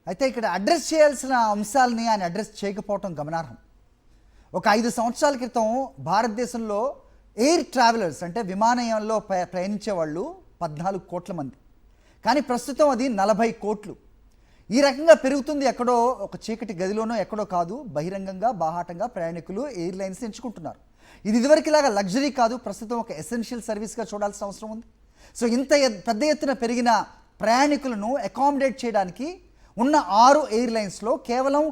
అయితే ఇక్కడ అడ్రస్ చేయాల్సిన అంశాలని ఆయన అడ్రస్ చేయకపోవటం గమనార్హం. ఒక 5 సంవత్సరాల క్రితం భారతదేశంలో ఎయిర్ ట్రావెలర్స్ అంటే విమానయానంలో ప్రయాణించే వాళ్ళు 14 కోట్ల మంది, కానీ ప్రస్తుతం అది 40 కోట్లు. ఈ రకంగా పెరుగుతుంది. ఎక్కడో ఒక చీకటి గదిలోనో ఎక్కడో కాదు, బహిరంగంగా బాహాటంగా ప్రయాణికులు ఎయిర్లైన్స్ ఎంచుకుంటున్నారు. ఇది ఇదివరకులాగా లగ్జరీ కాదు, ప్రస్తుతం ఒక ఎసెన్షియల్ సర్వీస్గా చూడాల్సిన అవసరం ఉంది. సో ఇంత పెద్ద ఎత్తున పెరిగిన ప్రయాణికులను అకామిడేట్ చేయడానికి ఉన్న 6 ఎయిర్లైన్స్లో కేవలం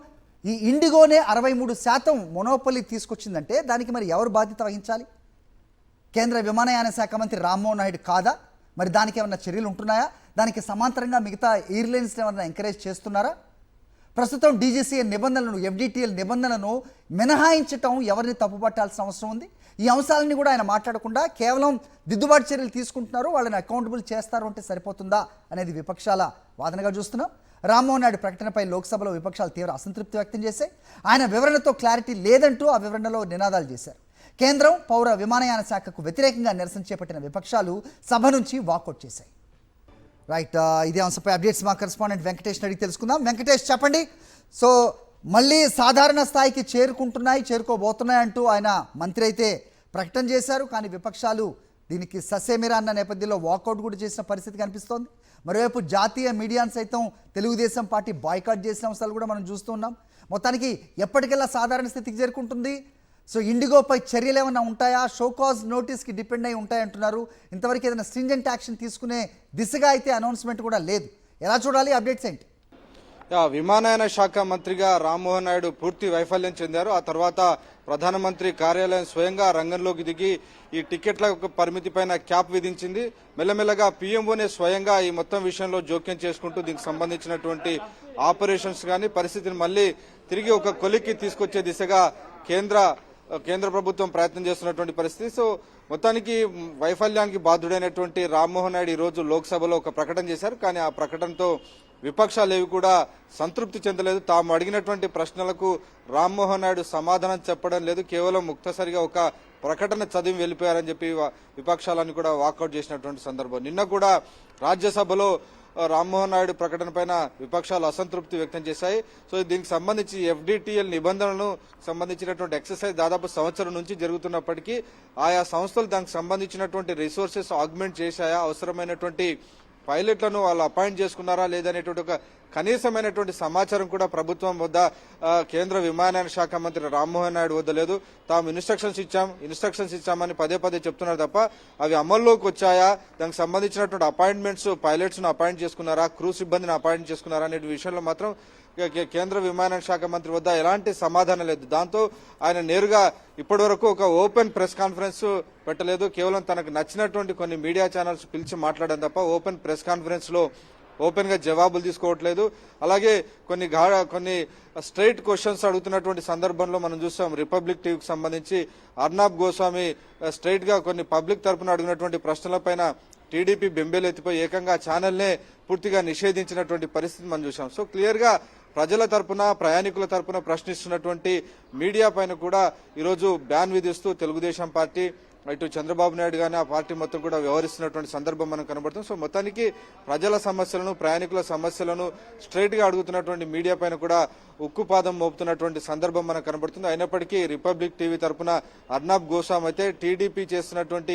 ఈ ఇండిగోనే 63% మొనోపలి తీసుకొచ్చిందంటే దానికి మరి ఎవరు బాధ్యత వహించాలి? కేంద్ర విమానయాన శాఖ మంత్రి రామ్మోహన్ నాయుడు కాదా? మరి దానికి ఏమన్నా చర్యలు ఉంటున్నాయా? దానికి సమాంతరంగా మిగతా ఎయిర్లైన్స్ ఏమన్నా ఎంకరేజ్ చేస్తున్నారా? ప్రస్తుతం డీజీసీఏ నిబంధనలను, ఎఫ్డిటిఎల్ నిబంధనలను మినహాయించటం ఎవరిని తప్పుపట్టాల్సిన అవసరం ఉంది? ఈ అంశాలని కూడా ఆయన మాట్లాడకుండా కేవలం దిద్దుబాటు చర్యలు తీసుకుంటున్నారు, వాళ్ళని అకౌంటబుల్ చేస్తారు అంటే సరిపోతుందా అనేది విపక్షాల వాదనగా చూస్తున్నాం. రామ్మోహన్ నాయుడు ప్రకటనపై లోక్సభలో విపక్షాలు తీవ్ర అసంతృప్తి వ్యక్తం చేశాయి. ఆయన వివరణతో క్లారిటీ లేదంటూ ఆ వివరణలో నినాదాలు చేశారు. కేంద్రం పౌర విమానయాన శాఖకు వ్యతిరేకంగా నిరసన చేపట్టిన విపక్షాలు సభ నుంచి వాకౌట్ చేశాయి. రైట్, ఇదే అంశంపై అప్డేట్స్ మా కరెస్పాండెంట్ వెంకటేష్ అడిగి తెలుసుకుందాం. వెంకటేష్ చెప్పండి. సో మళ్ళీ సాధారణ స్థాయికి చేరుకోబోతున్నాయి అంటూ ఆయన మంత్రి అయితే ప్రకటన చేశారు, కానీ విపక్షాలు దీనికి ససేమిరా అన్న నేపథ్యంలో వాకౌట్ కూడా చేసిన పరిస్థితి కనిపిస్తోంది. మరోవైపు జాతీయ మీడియాను సైతం తెలుగుదేశం పార్టీ బాయ్కాట్ చేసిన అంశాలు కూడా మనం చూస్తున్నాం. మొత్తానికి ఎప్పటికెల్లా సాధారణ స్థితికి చేరుకుంటుంది. సో ఇండిగోపై చర్యలు ఏమైనా ఉంటాయా? షోకాజ్ నోటీస్కి డిపెండ్ అయి ఉంటాయంటున్నారు. ఇంతవరకు ఏదైనా స్ట్రింజెంట్ యాక్షన్ తీసుకునే దిశగా అయితే అనౌన్స్మెంట్ కూడా లేదు. ఎలా చూడాలి? అప్డేట్స్ ఏంటి? విమానయాన శాఖ మంత్రిగా రామ్మోహన్ నాయుడు పూర్తి వైఫల్యం చెందారు. ఆ తర్వాత ప్రధానమంత్రి కార్యాలయం స్వయంగా రంగంలోకి దిగి ఈ టికెట్ల పరిమితి పైన క్యాప్ విధించింది. మెల్లమెల్లగా పీఎంఓనే స్వయంగా ఈ మొత్తం విషయంలో జోక్యం చేసుకుంటూ దీనికి సంబంధించినటువంటి ఆపరేషన్స్ కానీ పరిస్థితిని మళ్లీ తిరిగి ఒక కొలిక్కి తీసుకొచ్చే దిశగా కేంద్ర ప్రభుత్వం ప్రయత్నం చేస్తున్నటువంటి పరిస్థితి. సో మొత్తానికి వైఫల్యానికి బాధ్యుడైనటువంటి రామ్మోహన్ నాయుడు ఈ రోజు లోక్సభలో ఒక ప్రకటన చేశారు, కానీ ఆ ప్రకటనతో విపక్షాలు ఏవి కూడా సంతృప్తి చెందలేదు. తాము అడిగినటువంటి ప్రశ్నలకు రామ్మోహన్ నాయుడు సమాధానం చెప్పడం లేదు, కేవలం ముక్తసరిగా ఒక ప్రకటన చదివి వెళ్ళిపోయారని చెప్పి విపక్షాలను కూడా వాకౌట్ చేసినటువంటి సందర్భం. నిన్న కూడా రాజ్యసభలో రామ్మోహన్ నాయుడు ప్రకటన పైన విపక్షాలు అసంతృప్తి వ్యక్తం చేశాయి. సో దీనికి సంబంధించి ఎఫ్డిటిఎల్ నిబంధనలను సంబంధించినటువంటి ఎక్సర్సైజ్ దాదాపు సంవత్సరం నుంచి జరుగుతున్నప్పటికీ ఆయా సంస్థలు దానికి సంబంధించినటువంటి రిసోర్సెస్ ఆగ్మెంట్ చేశాయా, అవసరమైనటువంటి పైలట్లను వాళ్ళు అపాయింట్ చేసుకున్నారా లేదనేటువంటి ఒక కనీసమైనటువంటి సమాచారం కూడా ప్రభుత్వం వద్ద కేంద్ర విమానయాన శాఖ మంత్రి రామ్మోహన్ నాయుడు వద్ద లేదు. తాము ఇన్స్ట్రక్షన్స్ ఇచ్చామని పదే చెప్తున్నారు తప్ప అవి అమల్లోకి వచ్చాయా, దానికి సంబంధించినటువంటి అపాయింట్మెంట్స్, పైలట్స్ ను అపాయింట్ చేసుకున్నారా, క్రూ సిబ్బందిని అపాయింట్ చేసుకున్నారా అనే విషయంలో మాత్రం కేంద్ర విమానయాన శాఖ మంత్రి వద్ద ఎలాంటి సమాధానం లేదు. దాంతో ఆయన నేరుగా ఇప్పటి వరకు ఒక ఓపెన్ ప్రెస్ కాన్ఫరెన్స్ పెట్టలేదు. కేవలం తనకు నచ్చినటువంటి కొన్ని మీడియా ఛానల్స్ పిలిచి మాట్లాడడం తప్ప ఓపెన్ ప్రెస్ కాన్ఫరెన్స్ లో ఓపెన్ గా జవాబులు తీసుకోవట్లేదు. అలాగే కొన్ని స్ట్రైట్ క్వశ్చన్స్ అడుగుతున్నటువంటి సందర్భంలో మనం చూస్తాం. రిపబ్లిక్ టీవీకి సంబంధించి అర్నాబ్ గోస్వామి స్ట్రైట్ గా కొన్ని పబ్లిక్ తరపున అడిగినటువంటి ప్రశ్నలపైన టీడీపీ బెంబేలెత్తిపోయి ఏకంగా ఛానల్నే పూర్తిగా నిషేధించినటువంటి పరిస్థితి మనం చూసాం. సో క్లియర్ గా ప్రజల తరపున, ప్రయాణికుల తరపున ప్రశ్నిస్తున్నటువంటి మీడియా పైన కూడా ఈరోజు బ్యాన్ విధిస్తూ తెలుగుదేశం పార్టీ, ఇటు చంద్రబాబు నాయుడు గానీ ఆ పార్టీ మొత్తం కూడా వ్యవహరిస్తున్నటువంటి సందర్భం మనకు కనబడుతుంది. సో మొత్తానికి ప్రజల సమస్యలను, ప్రయాణికుల సమస్యలను స్ట్రైట్ గా అడుగుతున్నటువంటి మీడియా పైన కూడా ఉక్కుపాదం మోపుతున్నటువంటి సందర్భం మనకు కనబడుతుంది. అయినప్పటికీ రిపబ్లిక్ టీవీ తరపున అర్నాబ్ గోస్వామి అయితే టీడీపీ చేస్తున్నటువంటి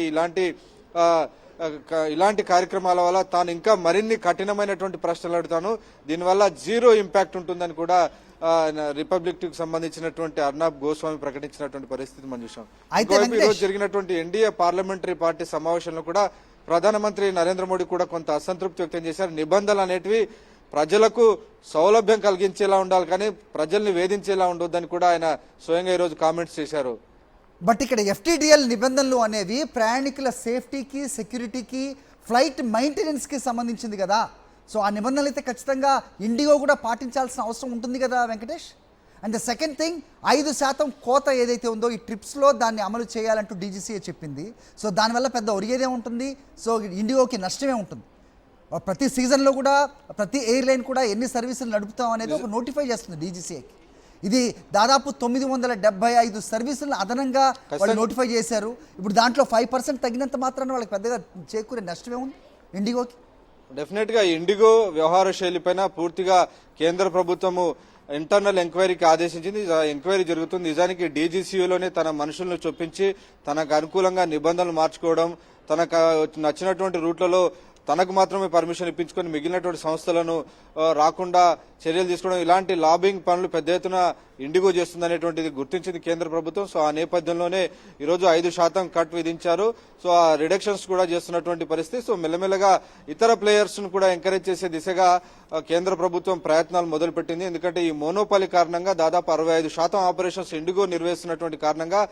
ఇలాంటి కార్యక్రమాల వల్ల తాను ఇంకా మరిన్ని కఠినమైనటువంటి ప్రశ్నలు అడుగుతాను, దీనివల్ల జీరో ఇంపాక్ట్ ఉంటుందని కూడా రిపబ్లిక్ టీకి సంబంధించినటువంటి అర్నాబ్ గోస్వామి ప్రకటించినటువంటి పరిస్థితి మనం చూసాం. ఈ రోజు జరిగినటువంటి ఎన్డీఏ పార్లమెంటరీ పార్టీ సమావేశంలో కూడా ప్రధానమంత్రి నరేంద్ర మోడీ కూడా కొంత అసంతృప్తి వ్యక్తం చేశారు. నిబంధనలు అనేటివి ప్రజలకు సౌలభ్యం కలిగించేలా ఉండాలి, కానీ ప్రజల్ని వేధించేలా ఉండొద్దని కూడా ఆయన స్వయంగా ఈ రోజు కామెంట్స్ చేశారు. బట్ ఇక్కడ ఎఫ్టిడిఎల్ నిబంధనలు అనేవి ప్రయాణికుల సేఫ్టీకి, సెక్యూరిటీకి, ఫ్లైట్ మెయింటెనెన్స్కి సంబంధించింది కదా. సో ఆ నిబంధనలు అయితే ఖచ్చితంగా ఇండిగో కూడా పాటించాల్సిన అవసరం ఉంటుంది కదా Venkatesh. And the second thing, 5% కోత ఏదైతే ఉందో ఈ ట్రిప్స్లో దాన్ని అమలు చేయాలంటూ డీజీసీఏ చెప్పింది. సో దానివల్ల పెద్ద ఒరిగేదే ఉంటుంది, సో ఇండిగోకి నష్టమే ఉంటుంది. ప్రతి సీజన్లో కూడా ప్రతి ఎయిర్లైన్ కూడా ఎన్ని సర్వీసులు నడుపుతాం అనేది ఒక నోటిఫై చేస్తుంది డీజీసీఏకి. ఇది దాదాపు 975 సర్వీసులను అదనంగా వాళ్ళు నోటిఫై చేశారు. ఇప్పుడు దాంట్లో 5% తగినంత మాత్రాన వాళ్ళకి పెద్దగా చేకూరే నష్టమే ఉంది ఇండిగోకి. డెఫినెట్ గా ఇండిగో వ్యవహార శైలిపైన పూర్తిగా కేంద్ర ప్రభుత్వము ఇంటర్నల్ ఎంక్వైరీకి ఆదేశించింది. ఎంక్వైరీ జరుగుతుంది. నిజానికి డీజీసీలోనే తన మనుషులను చొప్పించి తనకు అనుకూలంగా నిబంధనలు మార్చుకోవడం, తనకు నచ్చినటువంటి రూట్లలో తనకు మాత్రమే పర్మిషన్ ఇప్పించుకొని మిగిలినటువంటి సంస్థలను రాకుండా చర్యలు తీసుకోవడం, ఇలాంటి లాబింగ్ పనులు పెద్ద ఎత్తున ఇండిగో చేస్తుందనేటువంటిది గుర్తించింది కేంద్ర ప్రభుత్వం. సో ఆ నేపథ్యంలోనే ఈరోజు 5% కట్ విధించారు. సో ఆ రిడక్షన్స్ కూడా చేస్తున్నటువంటి పరిస్థితి. సో మెల్లమెల్లగా ఇతర ప్లేయర్స్ ను కూడా ఎంకరేజ్ చేసే దిశగా కేంద్ర ప్రభుత్వం ప్రయత్నాలు మొదలుపెట్టింది. ఎందుకంటే ఈ మోనోపాలి కారణంగా దాదాపు 65% ఆపరేషన్స్ ఇండిగో నిర్వహిస్తున్నటువంటి కారణంగా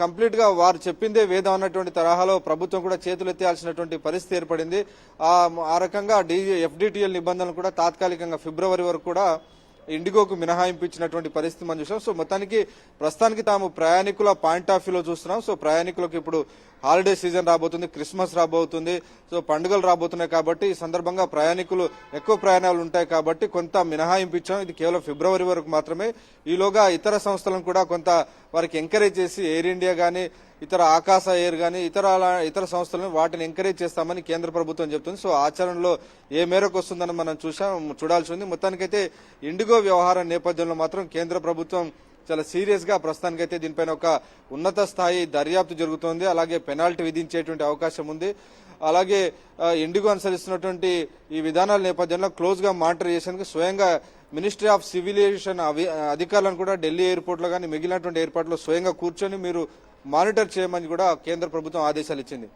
కంప్లీట్ గా వారు చెప్పిందే వేదం అన్నటువంటి తరహాలో ప్రభుత్వం కూడా చేతులెత్తేయాల్సినటువంటి పరిస్థితి ఏర్పడింది. ఆ రకంగా ఎఫ్డిటిఎల్ నిబంధనలు కూడా తాత్కాలికంగా ఫిబ్రవరి వరకు కూడా ఇండిగోకు మినహాయింపు ఇచ్చినటువంటి పరిస్థితి మనం చూసాం. సో మొత్తానికి ప్రస్తుతానికి తాము ప్రయాణికుల పాయింట్ ఆఫ్ వ్యూలో చూస్తున్నాం. సో ప్రయాణికులకు ఇప్పుడు హాలిడే సీజన్ రాబోతుంది, క్రిస్మస్ రాబోతుంది, సో పండుగలు రాబోతున్నాయి కాబట్టి ఈ సందర్భంగా ప్రయాణికులు ఎక్కువ ప్రయాణాలు ఉంటాయి కాబట్టి కొంత మినహాయింపు ఇచ్చాం. ఇది కేవలం ఫిబ్రవరి వరకు మాత్రమే. ఈలోగా ఇతర సంస్థలను కూడా కొంత వారికి ఎంకరేజ్ చేసి ఎయిర్ ఇండియా గానీ, ఇతర ఆకాశ ఎయిర్ గానీ ఇతర సంస్థలను వాటిని ఎంకరేజ్ చేస్తామని కేంద్ర ప్రభుత్వం చెబుతుంది. సో ఆచరణలో ఏ మేరకు వస్తుందని మనం చూడాల్సి ఉంది. మొత్తానికైతే ఇండిగో వ్యవహారం నేపథ్యంలో మాత్రం కేంద్ర ప్రభుత్వం చాలా సీరియస్ గా ప్రస్తుతానికైతే దీనిపైన ఒక ఉన్నత స్థాయి దర్యాప్తు జరుగుతోంది. అలాగే పెనాల్టీ విధించేటువంటి అవకాశం ఉంది. అలాగే ఇండిగో అనుసరిస్తున్నటువంటి ఈ విధానాల నేపథ్యంలో క్లోజ్ గా మానిటర్ చేసేందుకు స్వయంగా మినిస్ట్రీ ఆఫ్ సివిలియేషన్ అధికారులను కూడా ఢిల్లీ ఎయిర్పోర్ట్ లో కానీ మిగిలినటువంటి ఎయిర్పోర్ట్ లో స్వయంగా కూర్చొని మీరు మానిటర్ చేయమని కూడా కేంద్ర ప్రభుత్వం ఆదేశాలు ఇచ్చింది.